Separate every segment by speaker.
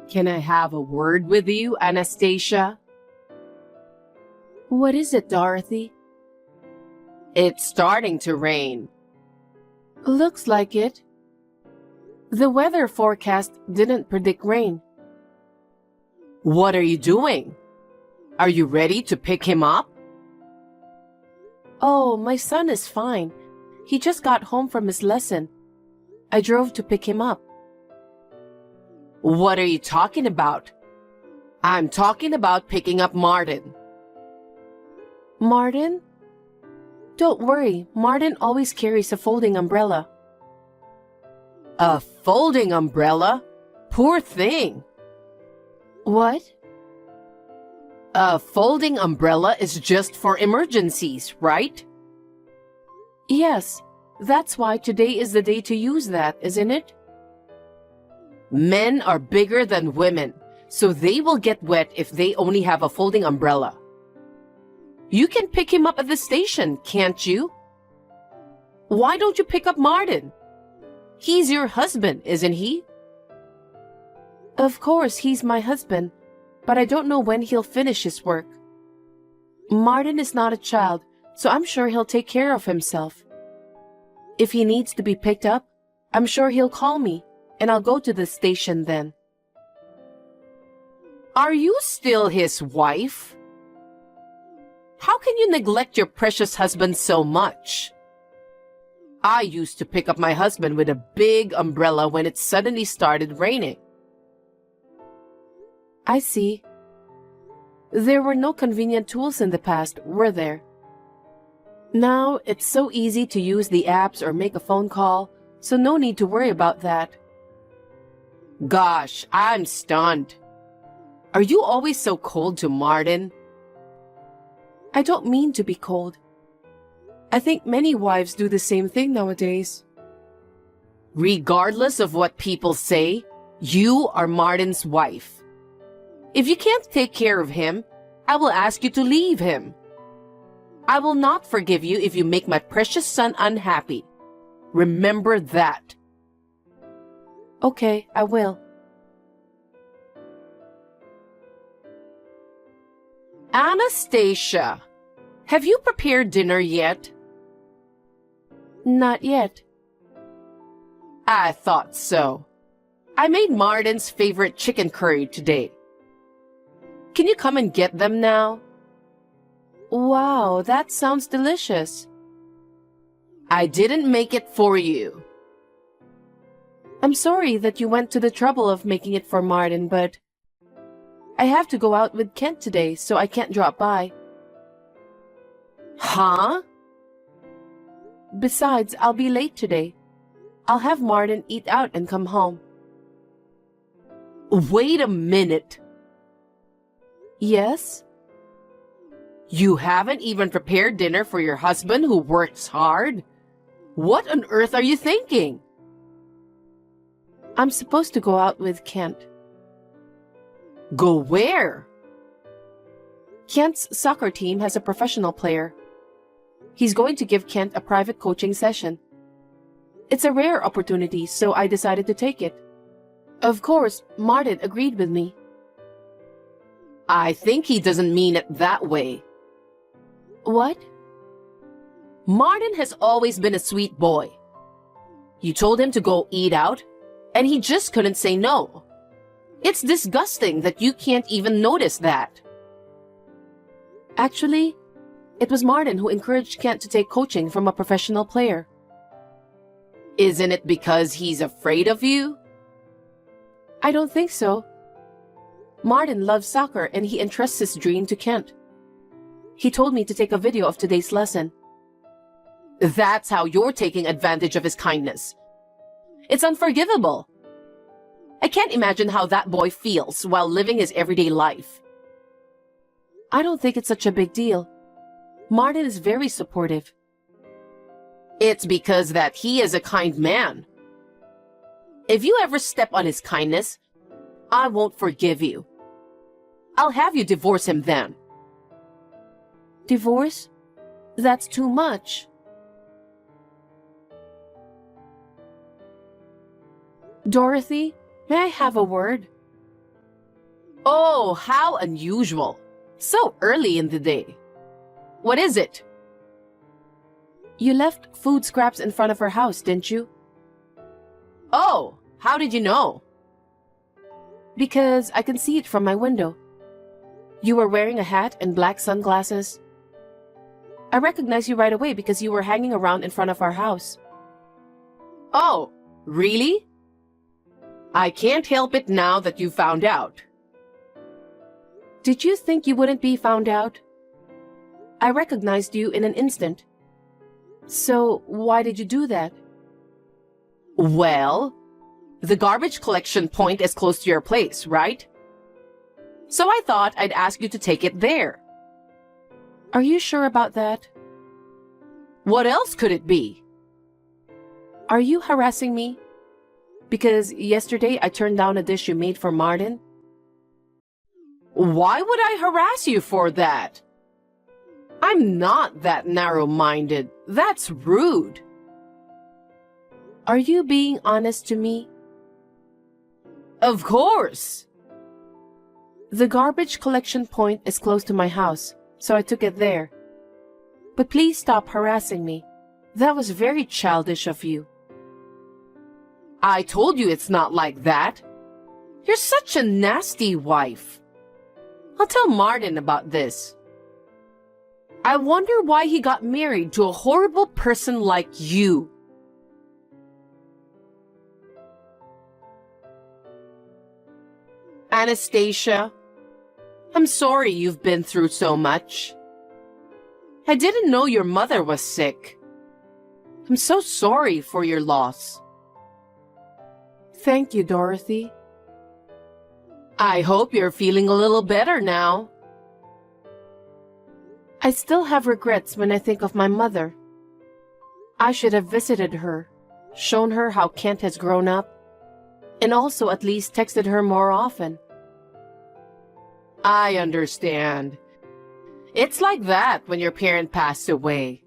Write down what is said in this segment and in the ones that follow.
Speaker 1: Can I have a word with you, Anastasia?
Speaker 2: What is it, Dorothy?
Speaker 1: It's starting to rain.
Speaker 2: Looks like it. The weather forecast didn't predict rain.
Speaker 1: What are you doing? Are you ready to pick him up?
Speaker 2: Oh, my son is fine. He just got home from his lesson. I drove to pick him up.
Speaker 1: What are you talking about? I'm talking about picking up Martin.
Speaker 2: Martin? Don't worry, Martin always carries a folding umbrella.
Speaker 1: A folding umbrella? Poor thing.
Speaker 2: What?
Speaker 1: A folding umbrella is just for emergencies, right?
Speaker 2: Yes, that's why today is the day to use that, isn't it?
Speaker 1: Men are bigger than women, so they will get wet if they only have a folding umbrella. You can pick him up at the station, can't you? Why don't you pick up Martin? He's your husband, isn't he?
Speaker 2: Of course, he's my husband, but I don't know when he'll finish his work. Martin is not a child, so I'm sure he'll take care of himself. If he needs to be picked up, I'm sure he'll call me, and I'll go to the station then.
Speaker 1: Are you still his wife? How can you neglect your precious husband so much? I used to pick up my husband with a big umbrella when it suddenly started raining.
Speaker 2: I see. There were no convenient tools in the past, were there? Now, it's so easy to use the apps or make a phone call, so no need to worry about that.
Speaker 1: Gosh, I'm stunned. Are you always so cold to Martin?
Speaker 2: I don't mean to be cold. I think many wives do the same thing nowadays.
Speaker 1: Regardless of what people say, you are Martin's wife. If you can't take care of him, I will ask you to leave him. I will not forgive you if you make my precious son unhappy. Remember that.
Speaker 2: Okay, I will.
Speaker 1: Anastasia, have you prepared dinner yet?
Speaker 2: Not yet.
Speaker 1: I thought so. I made Martin's favorite chicken curry today. Can you come and get them now?
Speaker 2: Wow, that sounds delicious.
Speaker 1: I didn't make it for you.
Speaker 2: I'm sorry that you went to the trouble of making it for Martin, but I have to go out with Kent today, so I can't drop by.
Speaker 1: Huh?
Speaker 2: Besides, I'll be late today. I'll have Martin eat out and come home.
Speaker 1: Wait a minute.
Speaker 2: Yes?
Speaker 1: You haven't even prepared dinner for your husband who works hard? What on earth are you thinking?
Speaker 2: I'm supposed to go out with Kent.
Speaker 1: Go where?
Speaker 2: Kent's soccer team has a professional player. He's going to give Kent a private coaching session. It's a rare opportunity, so I decided to take it. Of course, Martin agreed with me.
Speaker 1: I think he doesn't mean it that way.
Speaker 2: What?
Speaker 1: Martin has always been a sweet boy. You told him to go eat out, and he just couldn't say no. It's disgusting that you can't even notice that.
Speaker 2: Actually, it was Martin who encouraged Kent to take coaching from a professional player.
Speaker 1: Isn't it because he's afraid of you?
Speaker 2: I don't think so. Martin loves soccer and he entrusts his dream to Kent. He told me to take a video of today's lesson.
Speaker 1: That's how you're taking advantage of his kindness. It's unforgivable. I can't imagine how that boy feels while living his everyday life.
Speaker 2: I don't think it's such a big deal. Martin is very supportive.
Speaker 1: It's because that he is a kind man. If you ever step on his kindness, I won't forgive you. I'll have you divorce him then.
Speaker 2: Divorce? That's too much. Dorothy, may I have a word?
Speaker 1: Oh, how unusual. So early in the day. What is it?
Speaker 2: You left food scraps in front of her house, didn't you?
Speaker 1: Oh, how did you know?
Speaker 2: Because I can see it from my window. You were wearing a hat and black sunglasses. I recognized you right away because you were hanging around in front of our house.
Speaker 1: Oh, really? I can't help it now that you found out.
Speaker 2: Did you think you wouldn't be found out? I recognized you in an instant. So why did you do that?
Speaker 1: Well, the garbage collection point is close to your place, right? So I thought I'd ask you to take it there.
Speaker 2: Are you sure about that?
Speaker 1: What else could it be?
Speaker 2: Are you harassing me? Because yesterday I turned down a dish you made for Martin.
Speaker 1: Why would I harass you for that? I'm not that narrow-minded. That's rude.
Speaker 2: Are you being honest to me?
Speaker 1: Of course.
Speaker 2: The garbage collection point is close to my house, so I took it there. But please stop harassing me. That was very childish of you.
Speaker 1: I told you it's not like that. You're such a nasty wife. I'll tell Martin about this. I wonder why he got married to a horrible person like you. Anastasia, I'm sorry you've been through so much. I didn't know your mother was sick. I'm so sorry for your loss.
Speaker 2: Thank you, Dorothy.
Speaker 1: I hope you're feeling a little better now.
Speaker 2: I still have regrets when I think of my mother. I should have visited her, shown her how Kent has grown up, and also at least texted her more often.
Speaker 1: I understand. It's like that when your parent passed away.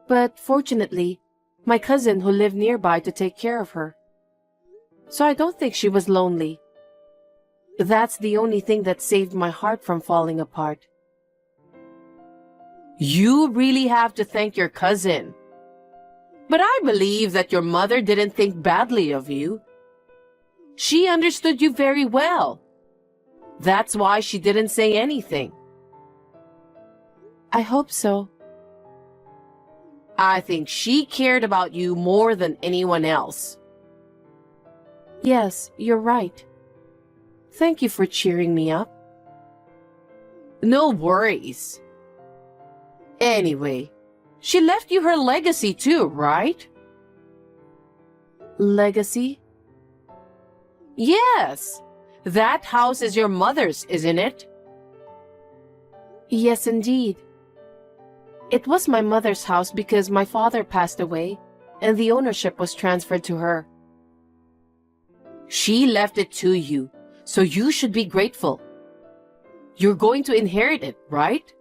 Speaker 2: But fortunately, my cousin who lived nearby to take care of her. So I don't think she was lonely. That's the only thing that saved my heart from falling apart.
Speaker 1: You really have to thank your cousin. But I believe that your mother didn't think badly of you. She understood you very well. That's why she didn't say anything.
Speaker 2: I hope so.
Speaker 1: I think she cared about you more than anyone else.
Speaker 2: Yes, you're right. Thank you for cheering me up.
Speaker 1: No worries. Anyway, she left you her legacy too, right?
Speaker 2: Legacy?
Speaker 1: Yes. That house is your mother's, isn't it?
Speaker 2: Yes, indeed. It was my mother's house because my father passed away and the ownership was transferred to her.
Speaker 1: She left it to you, so you should be grateful. You're going to inherit it, right?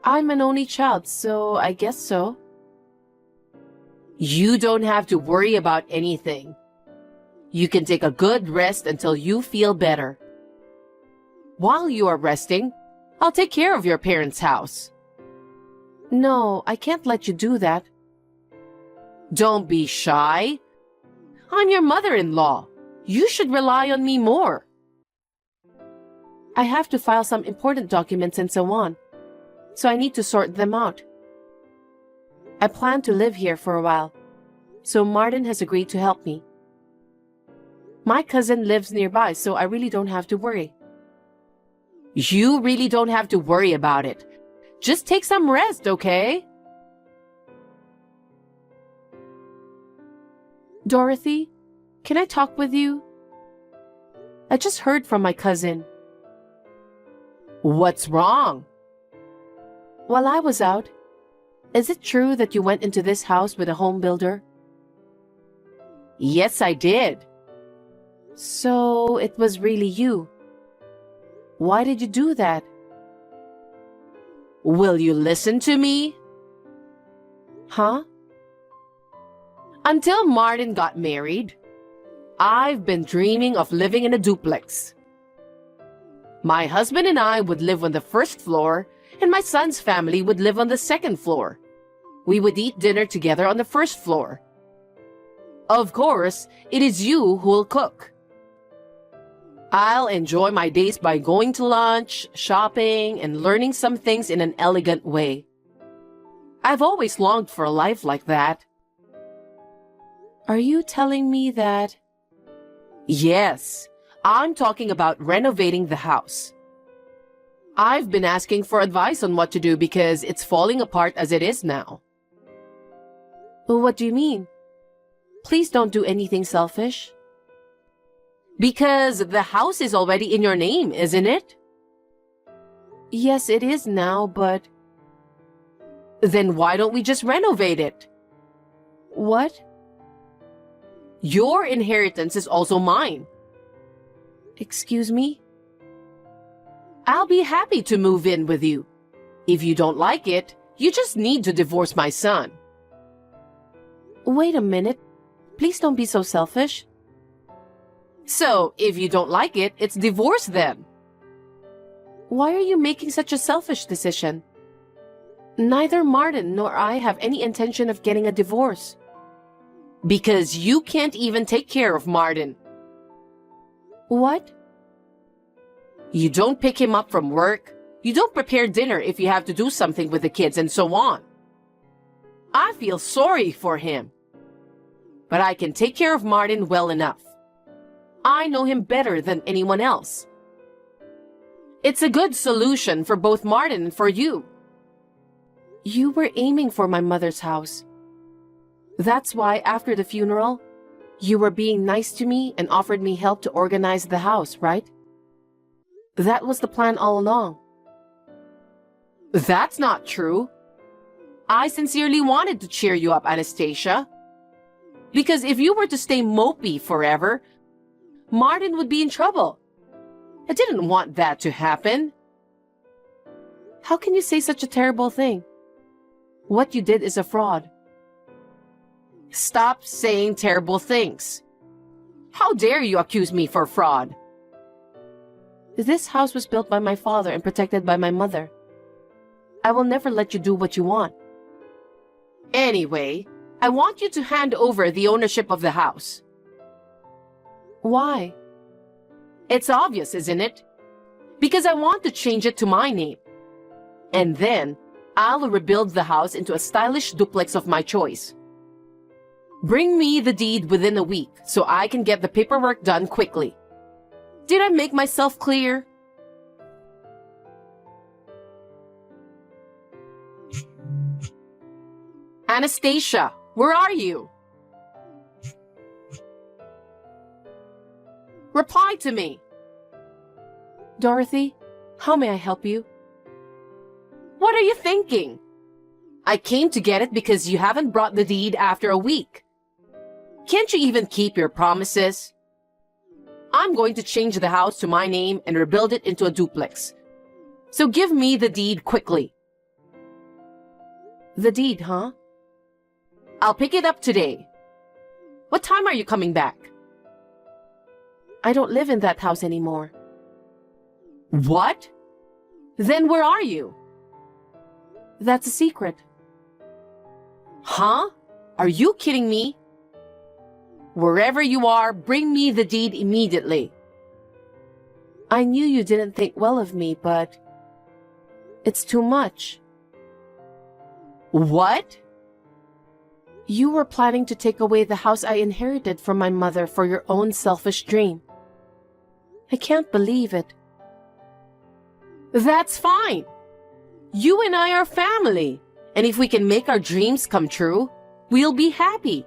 Speaker 2: I'm an only child, so I guess so.
Speaker 1: You don't have to worry about anything. You can take a good rest until you feel better. While you are resting, I'll take care of your parents' house.
Speaker 2: No, I can't let you do that.
Speaker 1: Don't be shy. I'm your mother-in-law. You should rely on me more.
Speaker 2: I have to file some important documents and so on, so I need to sort them out. I plan to live here for a while, so Martin has agreed to help me. My cousin lives nearby, so I really don't have to worry.
Speaker 1: You really don't have to worry about it. Just take some rest, okay?
Speaker 2: Dorothy, can I talk with you? I just heard from my cousin.
Speaker 1: What's wrong?
Speaker 2: While I was out, is it true that you went into this house with a home builder?
Speaker 1: Yes, I did.
Speaker 2: So it was really you. Why did you do that?
Speaker 1: Will you listen to me?
Speaker 2: Huh?
Speaker 1: Until Martin got married, I've been dreaming of living in a duplex. My husband and I would live on the first floor, and my son's family would live on the second floor. We would eat dinner together on the first floor. Of course, it is you who will cook. I'll enjoy my days by going to lunch, shopping, and learning some things in an elegant way. I've always longed for a life like that.
Speaker 2: Are you telling me that?
Speaker 1: Yes, I'm talking about renovating the house. I've been asking for advice on what to do because it's falling apart as it is now.
Speaker 2: Well, what do you mean? Please don't do anything selfish.
Speaker 1: Because the house is already in your name, isn't it?
Speaker 2: Yes, it is now, but...
Speaker 1: Then why don't we just renovate it?
Speaker 2: What?
Speaker 1: Your inheritance is also mine.
Speaker 2: Excuse me?
Speaker 1: I'll be happy to move in with you. If you don't like it, you just need to divorce my son.
Speaker 2: Wait a minute. Please don't be so selfish.
Speaker 1: So, if you don't like it, it's divorce then.
Speaker 2: Why are you making such a selfish decision? Neither Martin nor I have any intention of getting a divorce.
Speaker 1: Because you can't even take care of Martin.
Speaker 2: What?
Speaker 1: You don't pick him up from work. You don't prepare dinner if you have to do something with the kids and so on. I feel sorry for him. But I can take care of Martin well enough. I know him better than anyone else. It's a good solution for both Martin and for you.
Speaker 2: You were aiming for my mother's house. That's why after the funeral, you were being nice to me and offered me help to organize the house, right? That was the plan all along.
Speaker 1: That's not true. I sincerely wanted to cheer you up, Anastasia. Because if you were to stay mopey forever, Martin would be in trouble. I didn't want that to happen.
Speaker 2: How can you say such a terrible thing? What you did is a fraud.
Speaker 1: Stop saying terrible things. How dare you accuse me for fraud?
Speaker 2: This house was built by my father and protected by my mother. I will never let you do what you want.
Speaker 1: Anyway, I want you to hand over the ownership of the house.
Speaker 2: Why?
Speaker 1: It's obvious, isn't it? Because I want to change it to my name. And then, I'll rebuild the house into a stylish duplex of my choice. Bring me the deed within a week so I can get the paperwork done quickly. Did I make myself clear? Anastasia, where are you? Reply to me.
Speaker 2: Dorothy, how may I help you?
Speaker 1: What are you thinking? I came to get it because you haven't brought the deed after a week. Can't you even keep your promises? I'm going to change the house to my name and rebuild it into a duplex. So give me the deed quickly.
Speaker 2: The deed, huh?
Speaker 1: I'll pick it up today. What time are you coming back?
Speaker 2: I don't live in that house anymore.
Speaker 1: What? Then where are you?
Speaker 2: That's a secret.
Speaker 1: Huh? Are you kidding me? Wherever you are, bring me the deed immediately.
Speaker 2: I knew you didn't think well of me, but it's too much.
Speaker 1: What?
Speaker 2: You were planning to take away the house I inherited from my mother for your own selfish dream. I can't believe it.
Speaker 1: That's fine. You and I are family, and if we can make our dreams come true, we'll be happy.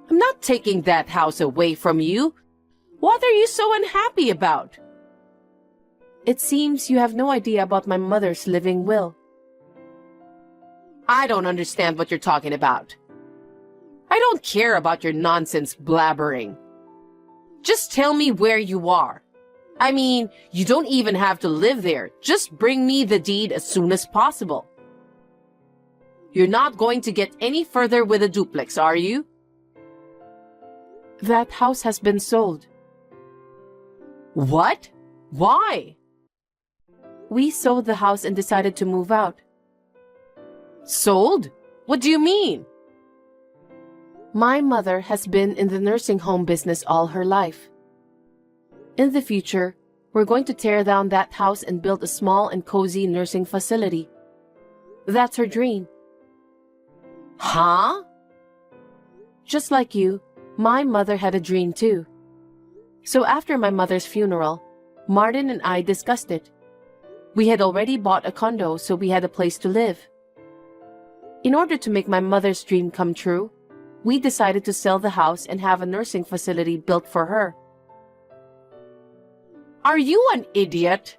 Speaker 1: I'm not taking that house away from you. What are you so unhappy about?
Speaker 2: It seems you have no idea about my mother's living will.
Speaker 1: I don't understand what you're talking about. I don't care about your nonsense blabbering. Just tell me where you are. I mean, you don't even have to live there. Just bring me the deed as soon as possible. You're not going to get any further with a duplex, are you?
Speaker 2: That house has been sold.
Speaker 1: What? Why?
Speaker 2: We sold the house and decided to move out.
Speaker 1: Sold? What do you mean?
Speaker 2: My mother has been in the nursing home business all her life. In the future, we're going to tear down that house and build a small and cozy nursing facility. That's her dream.
Speaker 1: Huh?
Speaker 2: Just like you, my mother had a dream too. So after my mother's funeral, Martin and I discussed it. We had already bought a condo, so we had a place to live. In order to make my mother's dream come true, we decided to sell the house and have a nursing facility built for her.
Speaker 1: Are you an idiot?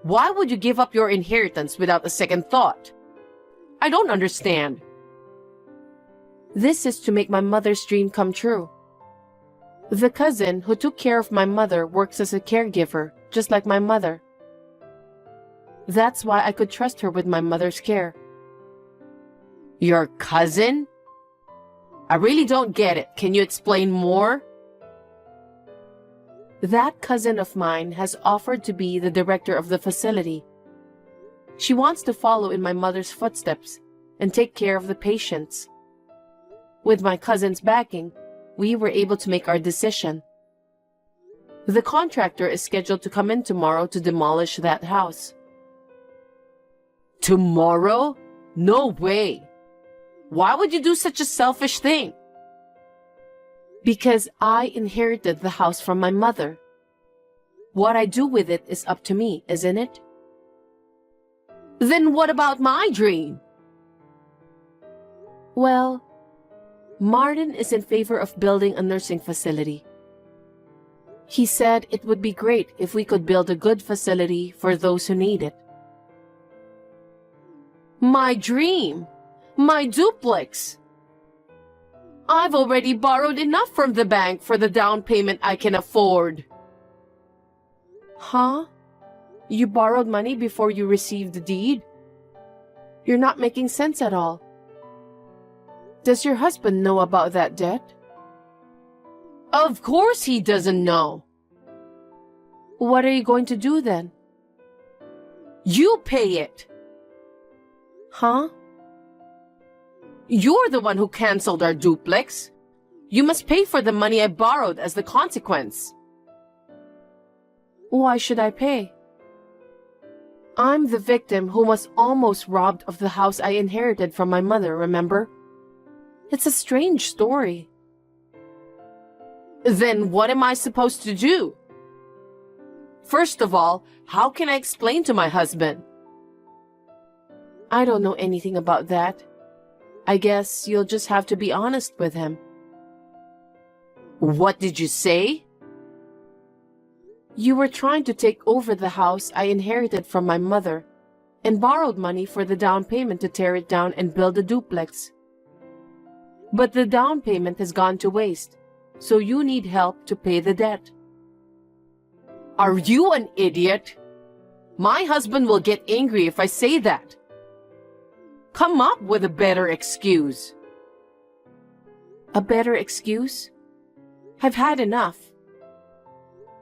Speaker 1: Why would you give up your inheritance without a second thought? I don't understand.
Speaker 2: This is to make my mother's dream come true. The cousin who took care of my mother works as a caregiver, just like my mother. That's why I could trust her with my mother's care.
Speaker 1: Your cousin? I really don't get it. Can you explain more?
Speaker 2: That cousin of mine has offered to be the director of the facility. She wants to follow in my mother's footsteps and take care of the patients. With my cousin's backing, we were able to make our decision. The contractor is scheduled to come in tomorrow to demolish that house.
Speaker 1: Tomorrow? No way. Why would you do such a selfish thing?
Speaker 2: Because I inherited the house from my mother. What I do with it is up to me, isn't it?
Speaker 1: Then what about my dream?
Speaker 2: Well, Martin is in favor of building a nursing facility. He said it would be great if we could build a good facility for those who need it.
Speaker 1: My dream! My duplex! I've already borrowed enough from the bank for the down payment I can afford.
Speaker 2: Huh? You borrowed money before you received the deed? You're not making sense at all. Does your husband know about that debt?
Speaker 1: Of course he doesn't know.
Speaker 2: What are you going to do then?
Speaker 1: You pay it.
Speaker 2: Huh?
Speaker 1: You're the one who canceled our duplex. You must pay for the money I borrowed as the consequence.
Speaker 2: Why should I pay? I'm the victim who was almost robbed of the house I inherited from my mother, remember? It's a strange story.
Speaker 1: Then what am I supposed to do? First of all, how can I explain to my husband?
Speaker 2: I don't know anything about that. I guess you'll just have to be honest with him.
Speaker 1: What did you say?
Speaker 2: You were trying to take over the house I inherited from my mother and borrowed money for the down payment to tear it down and build a duplex. But the down payment has gone to waste, so you need help to pay the debt.
Speaker 1: Are you an idiot? My husband will get angry if I say that. Come up with a better excuse.
Speaker 2: A better excuse? I've had enough.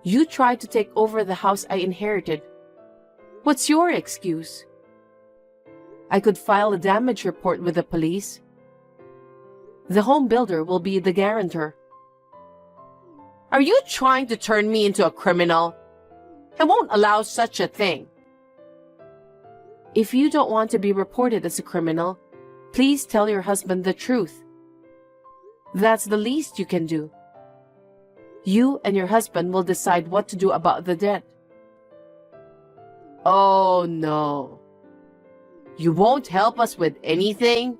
Speaker 2: You tried to take over the house I inherited. What's your excuse? I could file a damage report with the police. The home builder will be the guarantor.
Speaker 1: Are you trying to turn me into a criminal? I won't allow such a thing.
Speaker 2: If you don't want to be reported as a criminal, please tell your husband the truth. That's the least you can do. You and your husband will decide what to do about the debt.
Speaker 1: Oh no. You won't help us with anything?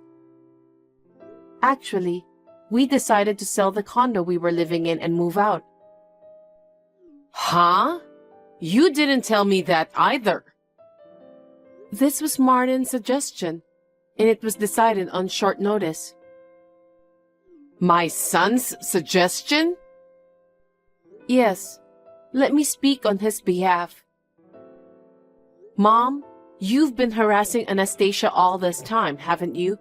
Speaker 2: Actually, we decided to sell the condo we were living in and move out.
Speaker 1: Huh? You didn't tell me that either.
Speaker 2: This was Martin's suggestion, and it was decided on short notice.
Speaker 1: My son's suggestion?
Speaker 2: Yes. Let me speak on his behalf. Mom, you've been harassing Anastasia all this time, haven't you?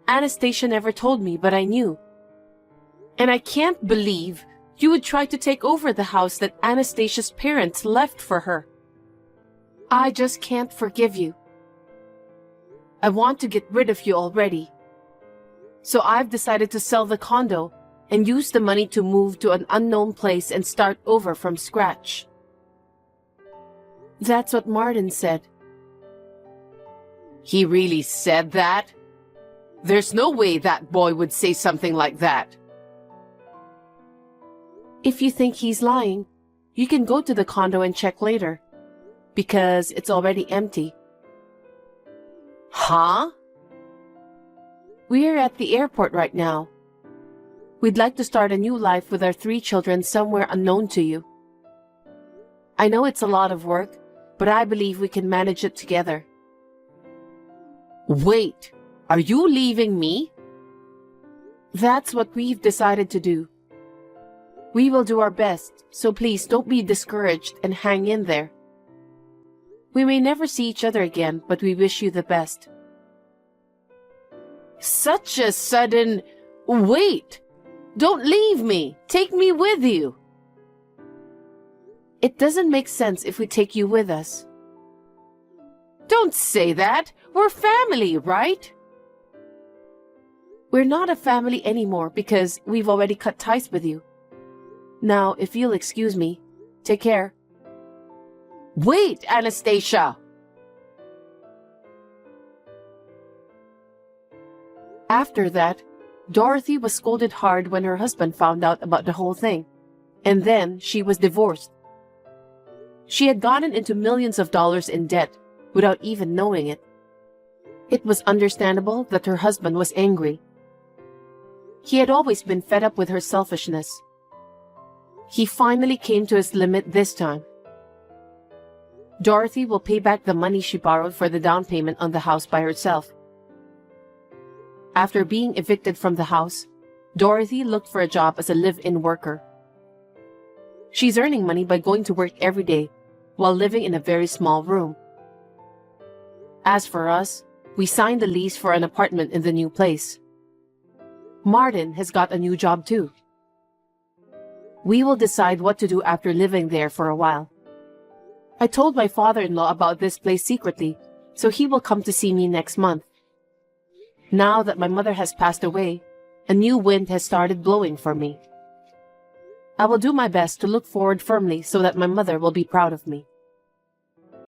Speaker 2: Anastasia never told me, but I knew. And I can't believe you would try to take over the house that Anastasia's parents left for her. I just can't forgive you. I want to get rid of you already. So I've decided to sell the condo and use the money to move to an unknown place and start over from scratch. That's what Martin said.
Speaker 1: He really said that? There's no way that boy would say something like that.
Speaker 2: If you think he's lying, you can go to the condo and check later, because it's already empty.
Speaker 1: Huh?
Speaker 2: We're at the airport right now. We'd like to start a new life with our 3 children somewhere unknown to you. I know it's a lot of work, but I believe we can manage it together.
Speaker 1: Wait, are you leaving me?
Speaker 2: That's what we've decided to do. We will do our best, so please don't be discouraged and hang in there. We may never see each other again, but we wish you the best.
Speaker 1: Such a sudden... Wait! Don't leave me! Take me with you!
Speaker 2: It doesn't make sense if we take you with us.
Speaker 1: Don't say that! We're family, right?
Speaker 2: We're not a family anymore because we've already cut ties with you. Now, if you'll excuse me, take care.
Speaker 1: Wait, Anastasia!
Speaker 2: After that, Dorothy was scolded hard when her husband found out about the whole thing, and then she was divorced. She had gotten into millions of dollars in debt without even knowing it. It was understandable that her husband was angry. He had always been fed up with her selfishness. He finally came to his limit this time. Dorothy will pay back the money she borrowed for the down payment on the house by herself. After being evicted from the house, Dorothy looked for a job as a live-in worker. She's earning money by going to work every day while living in a very small room. As for us, we signed the lease for an apartment in the new place. Martin has got a new job too. We will decide what to do after living there for a while. I told my father-in-law about this place secretly, so he will come to see me next month. Now that my mother has passed away, a new wind has started blowing for me. I will do my best to look forward firmly so that my mother will be proud of me.